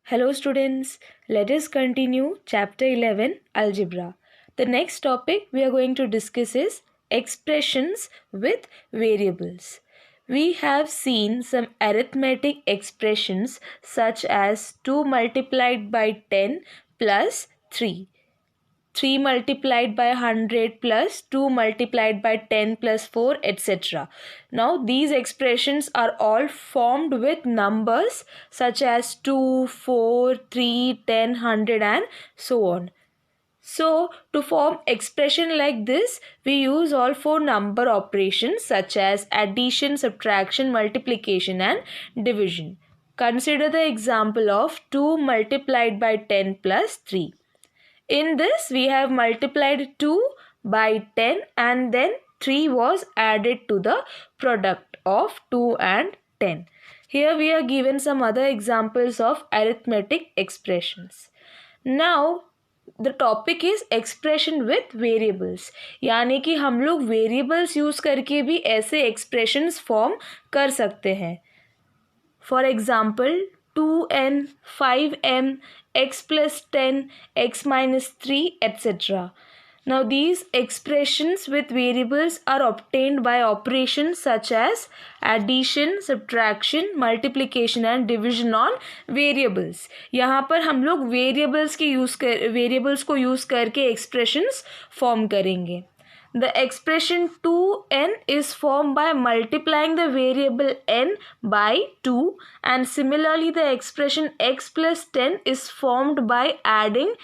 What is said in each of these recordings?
Hello students, let us continue chapter 11 Algebra. The next topic we are going to discuss is expressions with variables. We have seen some arithmetic expressions such as 2 multiplied by 10 plus 3. 3 multiplied by 100 plus 2 multiplied by 10 plus 4, etc. Now these expressions are all formed with numbers such as 2, 4, 3, 10, 100 and so on. So to form expression like this, we use all four number operations such as addition, subtraction, multiplication and division. Consider the example of 2 multiplied by 10 plus 3. In this, we have multiplied 2 by 10 and then 3 was added to the product of 2 and 10. Here we are given some other examples of arithmetic expressions. Now, the topic is expression with variables. यानी कि हम लोग variables use करके भी ऐसे expressions form कर सकते हैं. For example, 2n, 5m, x plus 10, x minus 3, etc. Now these expressions with variables are obtained by operations such as addition, subtraction, multiplication and division on variables. यहाँ पर हम लोग variables को use करके expressions form करेंगे. The expression 2n is formed by multiplying the variable n by 2, and similarly the expression x plus 10 is formed by adding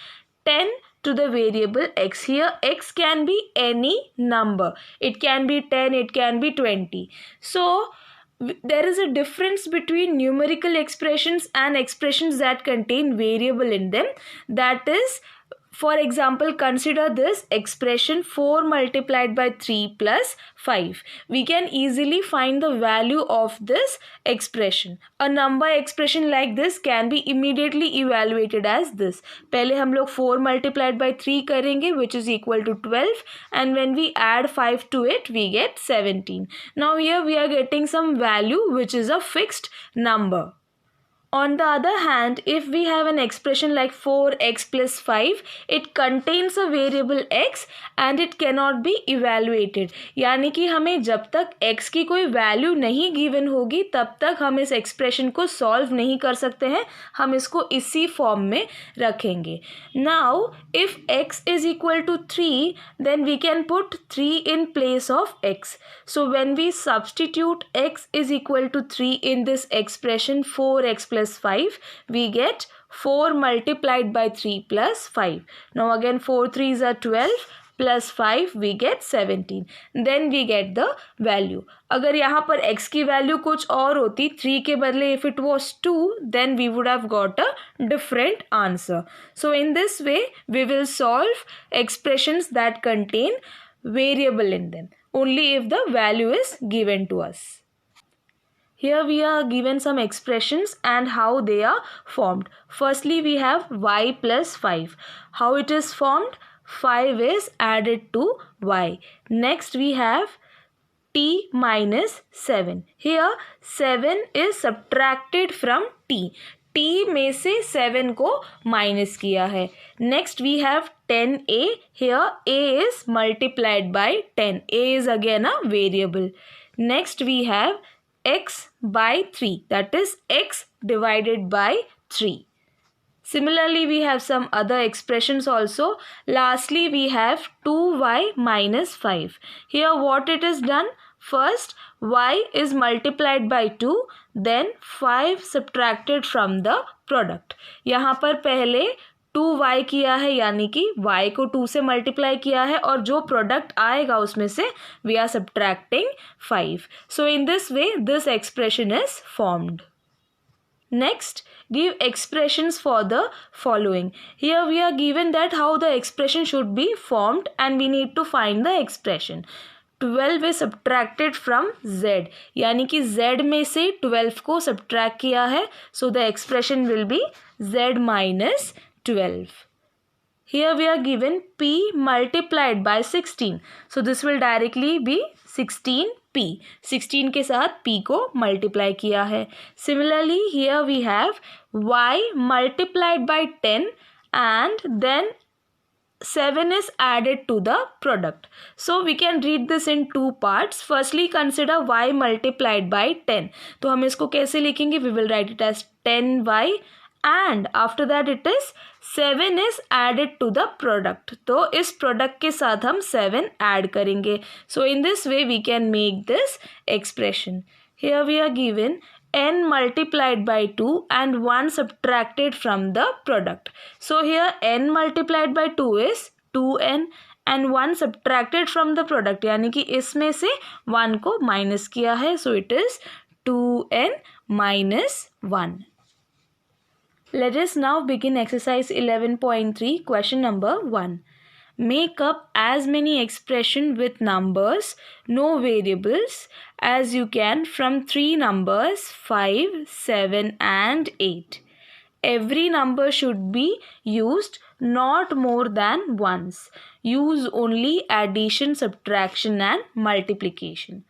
10 to the variable x. Here x can be any number. It can be 10, it can be 20. So there is a difference between numerical expressions and expressions that contain variable in them. That is, for example, consider this expression 4 multiplied by 3 plus 5. We can easily find the value of this expression. A number expression like this can be immediately evaluated as this. पहले हम लोग 4 multiplied by 3 करेंगे, which is equal to 12, and when we add 5 to it, we get 17. Now here we are getting some value which is a fixed number. On the other hand, if we have an expression like 4x plus 5, it contains a variable x and it cannot be evaluated. यानी कि हमें जब तक x की कोई value नहीं given होगी तब तक हम इस एक्सप्रेशन को सॉल्व नहीं कर सकते हैं. हम इसको इसी फॉर्म में रखेंगे. Now, if x is equal to 3, then we can put 3 in place of x. So when we substitute x is equal to 3 in this expression 4x plus 5, we get 4 multiplied by 3 plus 5. Now again 4 3s are 12 plus 5 we get 17. Then we get the value. अगर यहाँ पर x की value कुछ और होती 3 के बदले if it was 2, then we would have got a different answer. So in this way we will solve expressions that contain variable in them only if the value is given to us. Here we are given some expressions and how they are formed. Firstly, we have y plus 5. How it is formed? 5 is added to y. Next we have t minus 7. Here 7 is subtracted from t. t में से 7 को minus किया है. Next we have 10a. Here a is multiplied by 10. a is again a variable. Next we have x by 3, that is x divided by 3. Similarly, we have some other expressions also. Lastly, we have 2y minus 5. Here what it is done? First, y is multiplied by 2, then 5 subtracted from the product. यहाँ पर पहले 2y किया है यानी कि y को 2 से multiply किया है और जो प्रोडक्ट आएगा उसमें से we are subtracting 5. So in this way this expression is formed. Next, give expressions for the following. Here we are given that how the expression should be formed and we need to find the expression. 12 is subtracted from z. यानी कि z में से 12 को subtract किया है. So the expression will be z minus 12. Here we are given p multiplied by 16. So this will directly be 16 p. 16 के साथ p को मल्टीप्लाई किया है. Similarly here we have y multiplied by 10 and then 7 is added to the product. So we can read this in two parts. Firstly consider y multiplied by 10. तो हम इसको कैसे लिखेंगे? We will write it as 10y and after that it is 7 is added to the product. तो इस product के साथ हम 7 add करेंगे. So in this way we can make this expression. Here we are given n multiplied by 2 and 1 subtracted from the product. So here n multiplied by 2 is 2n and 1 subtracted from the product, यानी कि इसमें से 1 को minus किया है. So it is 2n minus 1. Let us now begin exercise 11.3, question number 1. Make up as many expressions with numbers, no variables, as you can from 3 numbers 5, 7 and 8. Every number should be used not more than once. Use only addition, subtraction and multiplication.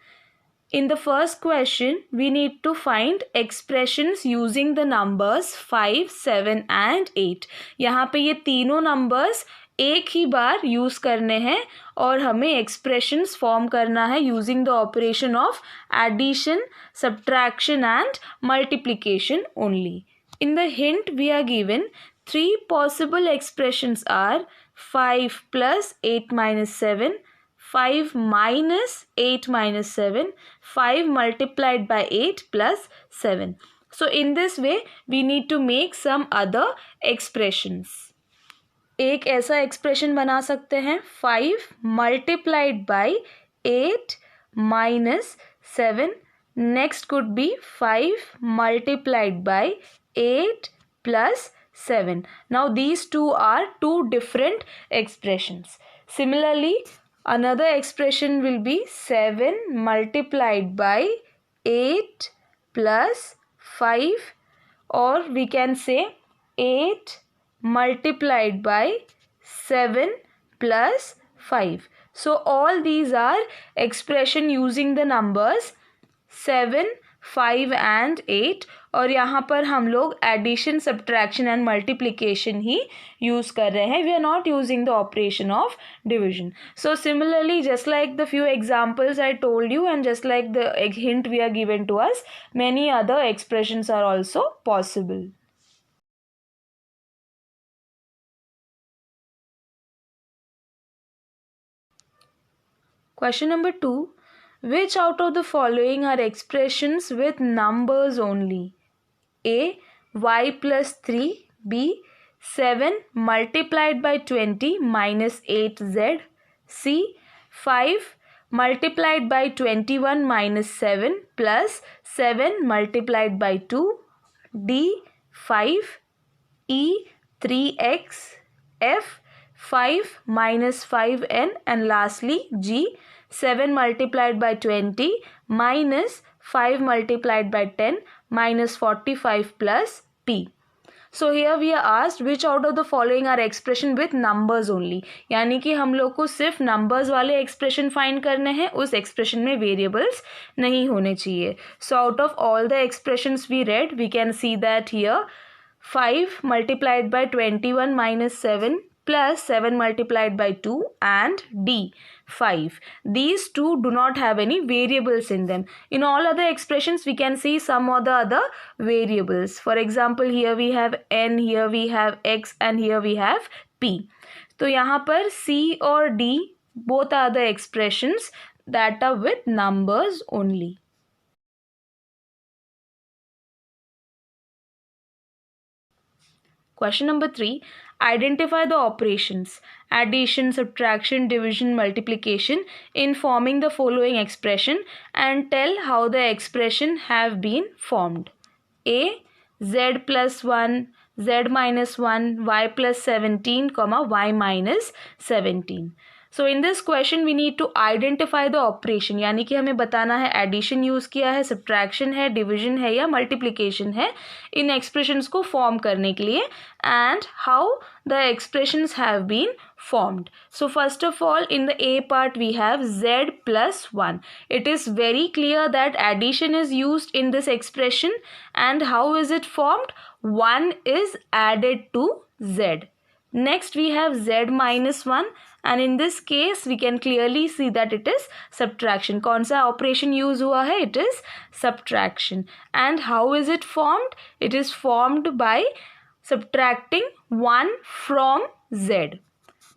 In the first question, we need to find expressions using the numbers 5, 7 and 8. यहाँ पे ये तीनों numbers एक ही बार use करने हैं और हमें expressions form करना है using the operation of addition, subtraction and multiplication only. In the hint we are given 3 possible expressions are 5 plus 8 minus 7, 5 minus 8 minus 7, 5 multiplied by 8 plus 7. So in this way we need to make some other expressions. एक ऐसा expression बना सकते हैं 5 multiplied by 8 minus 7. Next could be 5 multiplied by 8 plus 7. Now these two are two different expressions. Similarly, another expression will be 7 multiplied by 8 plus 5, or we can say 8 multiplied by 7 plus 5. So all these are expression using the numbers 7, 5 and 8, और यहाँ पर हम लोग addition, subtraction and multiplication ही use कर रहे हैं. We are not using the operation of division. So similarly just like the few examples I told you and just like the hint we are given to us, many other expressions are also possible. Question number 2. Which out of the following are expressions with numbers only? A. Y plus 3. B. 7 multiplied by 20 minus 8z. C. 5 multiplied by 21 minus 7 plus 7 multiplied by 2. D. 5. E. 3x. F. 5 minus 5n, and lastly G. 7 multiplied by 20 minus 5 multiplied by 10 minus 45 plus P. So here we are asked which out of the following are expression with numbers only. यानी कि हम लोग को सिर्फ numbers वाले expression find करने हैं, उस expression में variables नहीं होने चाहिए. So out of all the expressions we read, we can see that here 5 multiplied by 21 minus 7 plus 7 multiplied by 2 and D 5. These two do not have any variables in them. In all other expressions we can see some of the other variables. For example, here we have n, here we have x and here we have p. तो यहाँ पर C और D both are the expressions that are with numbers only. Question number 3. Identify the operations addition, subtraction, division, multiplication in forming the following expression and tell how the expression have been formed. A. Z plus 1, Z minus 1, Y plus 17, y minus 17. So in this question we need to identify the operation, यानी कि हमें बताना है addition use किया है, subtraction है, division है या मल्टीप्लिकेशन है इन एक्सप्रेशंस को फॉर्म करने के लिए, and how the expressions have been formed. So first of all, in the A part we have z plus 1. It is very clear that addition is used in this expression, and how is it formed? 1 is added to z. Next we have z minus 1, and in this case we can clearly see that it is subtraction. कौन सा operation use हुआ है? It is subtraction. And how is it formed? It is formed by subtracting 1 from z.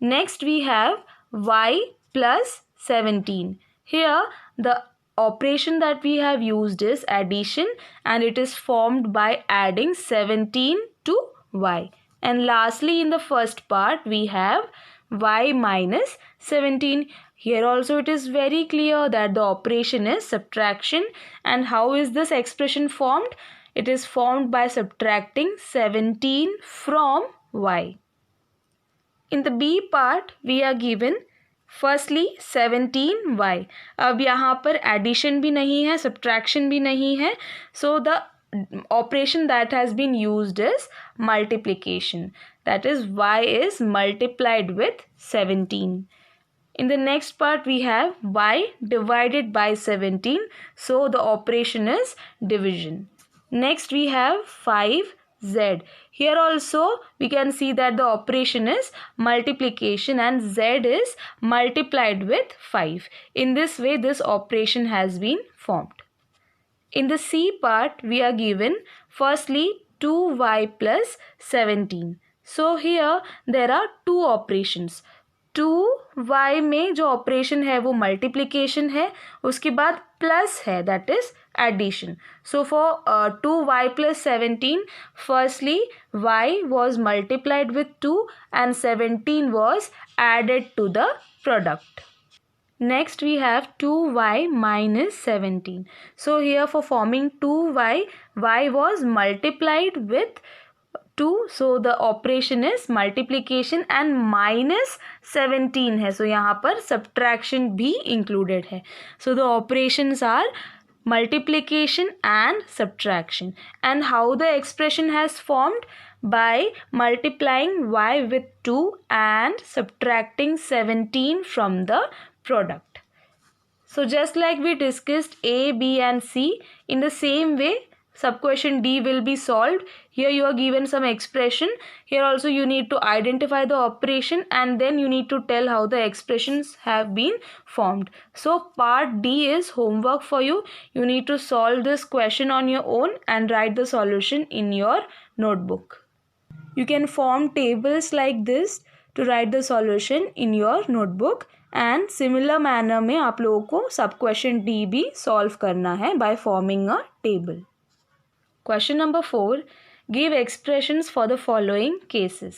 Next we have y plus 17. Here the operation that we have used is addition, and it is formed by adding 17 to y. And lastly, in the first part we have y minus 17. Here also it is very clear that the operation is subtraction. And how is this expression formed? It is formed by subtracting 17 from y. In the B part we are given firstly 17y. अब यहाँ पर addition भी नहीं है, subtraction भी नहीं है, so the operation that has been used is multiplication. That is, y is multiplied with 17. In the next part we have y divided by 17, so the operation is division. Next we have 5z. Here also we can see that the operation is multiplication, and z is multiplied with 5. In this way this operation has been formed. In the C part we are given firstly 2y plus 17. So here there are two operations. 2y में जो operation है वो multiplication है, उसके बाद plus है, that is addition. So for 2y plus 17, firstly y was multiplied with 2 and 17 was added to the product. Next we have 2y minus 17. So here for forming 2y, y was multiplied with 2, so the operation is multiplication, and minus 17 है, so यहाँ पर subtraction भी included है. So the operations are multiplication and subtraction. And how the expression has formed? By multiplying y with 2 and subtracting 17 from the product. So just like we discussed A, B and C, in the same way sub question D will be solved. Here you are given some expression. Here also you need to identify the operation, and then you need to tell how the expressions have been formed. So part D is homework for you. You need to solve this question on your own and write the solution in your notebook. You can form tables like this to write the solution in your notebook, and similar manner में आप लोगों को सब question D भी solve करना है by forming a table. Question number 4. Give expressions for the following cases.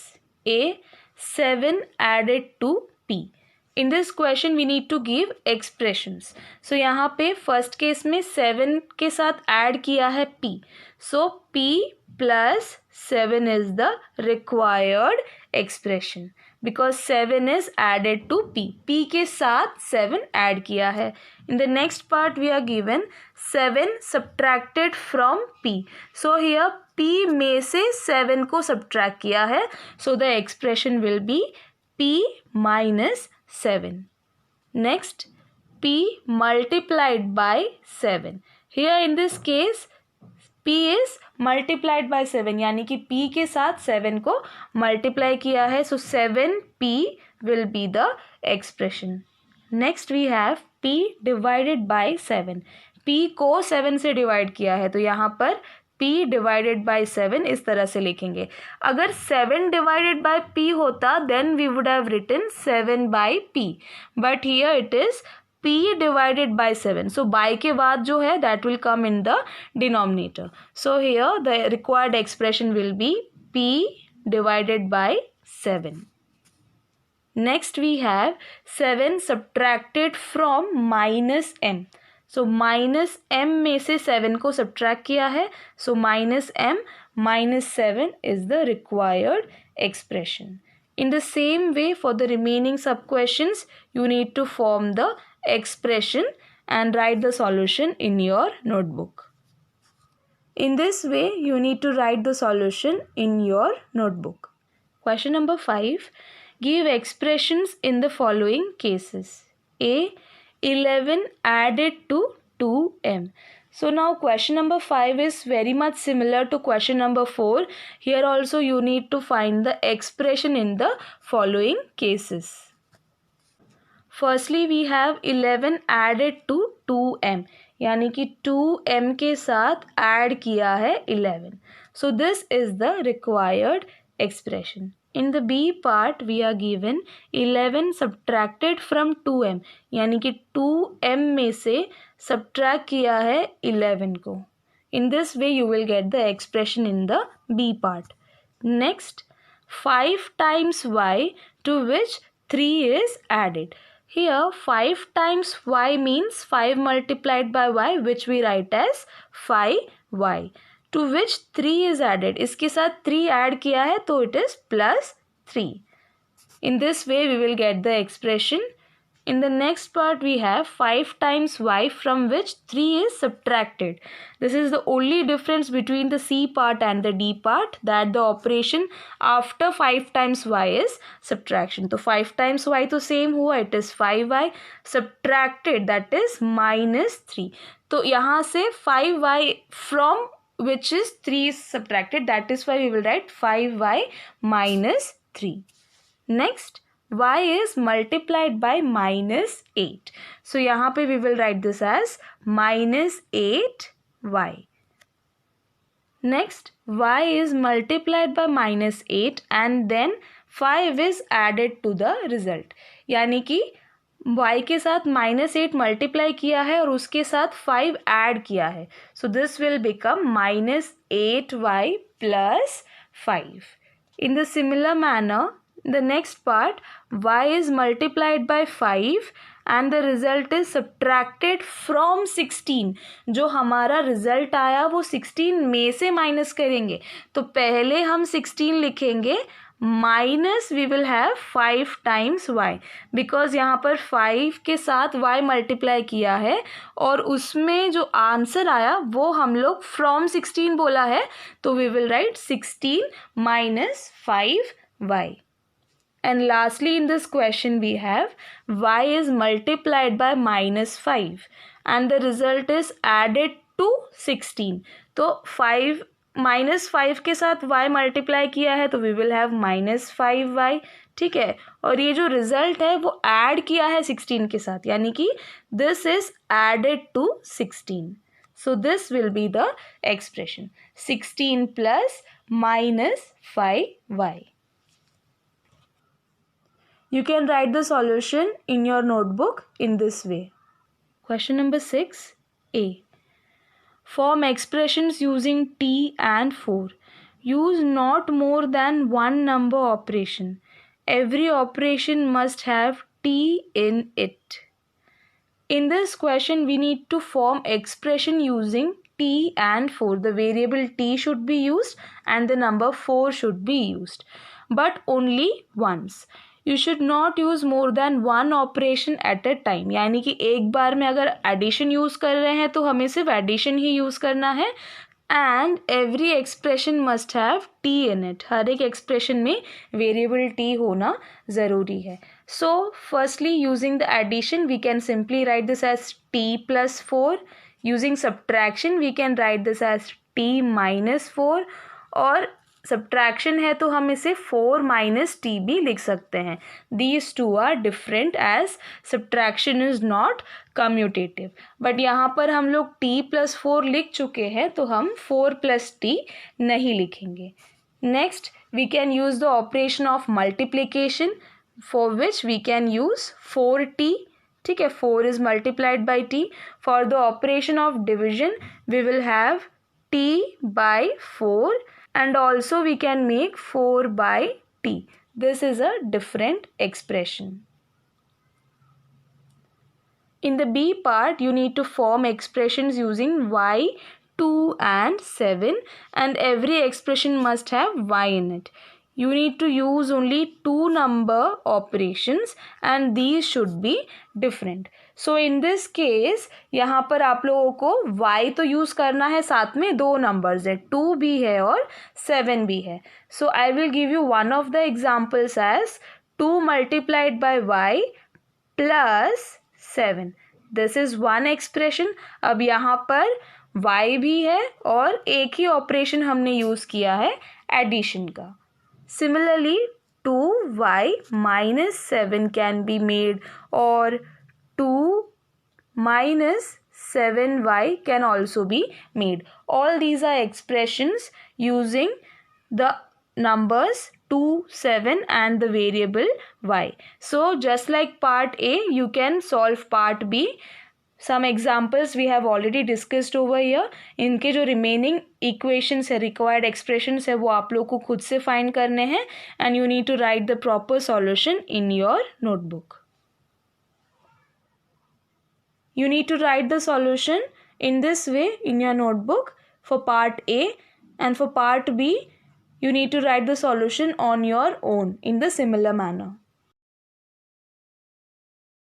A. 7 added to P. In this question we need to give expressions. So यहाँ पे first case में 7 के साथ add किया है P. So P plus 7 is the required expression, because 7 is added to P. P के साथ 7 add किया है. In the next part we are given 7 subtracted from P. So here P में से 7 को subtract किया है. So the expression will be P minus 7. Next, P multiplied by 7. Here in this case P is multiplied by 7, यानी कि P के साथ 7 को multiply किया है. So 7P will be the expression. Next we have P divided by 7. P को 7 से divide किया है, तो यहाँ पर P divided by 7 इस तरह से लिखेंगे. अगर 7 divided by P होता then we would have written 7 by P. But here it is P divided by 7. So by के बाद जो है that will come in the denominator. So here the required expression will be P divided by 7. Next we have 7 subtracted from minus m. So minus m में से 7 को subtract किया है. So minus m minus 7 is the required expression. In the same way, for the remaining sub-questions, you need to form the expression and write the solution in your notebook. In this way, you need to write the solution in your notebook. Question number 5. Give expressions in the following cases. A. 11 added to 2m. So now question number 5 is very much similar to question number 4. Here also you need to find the expression in the following cases. Firstly we have 11 added to 2m, यानी कि 2m के साथ add किया है 11. So this is the required expression. In the B part we are given 11 subtracted from 2m, यानी कि 2m में से subtract किया है 11 को. In this way you will get the expression in the B part. Next, 5 times y to which 3 is added. Here 5 times y means 5 multiplied by y, which we write as 5y, to which 3 is added. इसके साथ 3 add किया है तो it is plus 3. In this way we will get the expression. In the next part we have 5 times y from which 3 is subtracted. This is the only difference between the C part and the D part, that the operation after 5 times y is subtraction. So 5 times y तो same हुआ, it is 5y, subtracted that is minus 3. तो यहाँ से 5y from which is 3 is subtracted, that is why we will write 5y minus 3. Next, y is multiplied by minus 8. So यहाँ पे we will write this as minus 8y. Next, y is multiplied by minus 8 and then 5 is added to the result. यानी कि y के साथ minus 8 multiply किया है और उसके साथ 5 add किया है. So this will become minus 8y plus 5. In the similar manner, the next part, y is multiplied by 5 and the result is subtracted from 16. जो हमारा result आया वो 16 में से minus करेंगे. तो पहले हम 16 लिखेंगे minus we will have 5 times y, because यहाँ पर 5 के साथ y multiply किया है और उसमें जो आंसर आया वो हम लोग from 16 बोला है, तो we will write 16 minus 5y. And lastly in this question we have y is multiplied by minus 5 and the result is added to 16. तो 5 minus 5 के साथ y multiply किया है तो we will have minus 5y. ठीक है, और ये जो result है वो add किया है 16 के साथ, यानी कि this is added to 16. So this will be the expression 16 plus minus 5y. You can write the solution in your notebook in this way. Question number 6. A. Form expressions using t and 4. Use not more than one number operation. Every operation must have t in it. In this question, we need to form expression using t and 4. The variable t should be used and the number 4 should be used, but only once. You should not use more than one operation at a time. यानी कि एक बार में अगर addition use कर रहे हैं तो हमें सिर्फ addition ही यूज़ करना है. And every expression must have t in it. हर एक expression में variable t होना ज़रूरी है. So firstly, using the addition, we can simply write this as t plus 4. Using subtraction, we can write this as t minus 4. और subtraction है तो हम इसे 4 माइनस टी भी लिख सकते हैं. These two are different as subtraction is not commutative. But यहाँ पर हम लोग t प्लस 4 लिख चुके हैं तो हम 4 प्लस टी नहीं लिखेंगे. Next, we can use the operation of multiplication for which we can use 4t. ठीक है, 4 is multiplied by t. For the operation of division we will have t by 4. And also we can make 4 by t. This is a different expression. In the B part, you need to form expressions using y, 2 and 7, and every expression must have y in it. you need to use only 2 number operations and these should be different. So in this case यहाँ पर आप लोगों को y तो use करना है, साथ में 2 नंबर्स है, 2 भी है और 7 भी है. So I will give you one of the examples as 2 multiplied by y plus 7. This is one expression. अब यहाँ पर y भी है और एक ही ऑपरेशन हमने यूज़ किया है एडिशन का. Similarly 2y minus 7 can be made or 2 minus 7y can also be made. All these are expressions using the numbers 2, 7 and the variable y. So just like part A, you can solve part B. Some examples we have already discussed over here. इनके जो remaining equations है, required expressions है, वो आप लोग को खुद से find करने हैं and you need to write the proper solution in your notebook. You need to write the solution in this way in your notebook for part A, and for part B you need to write the solution on your own in the similar manner.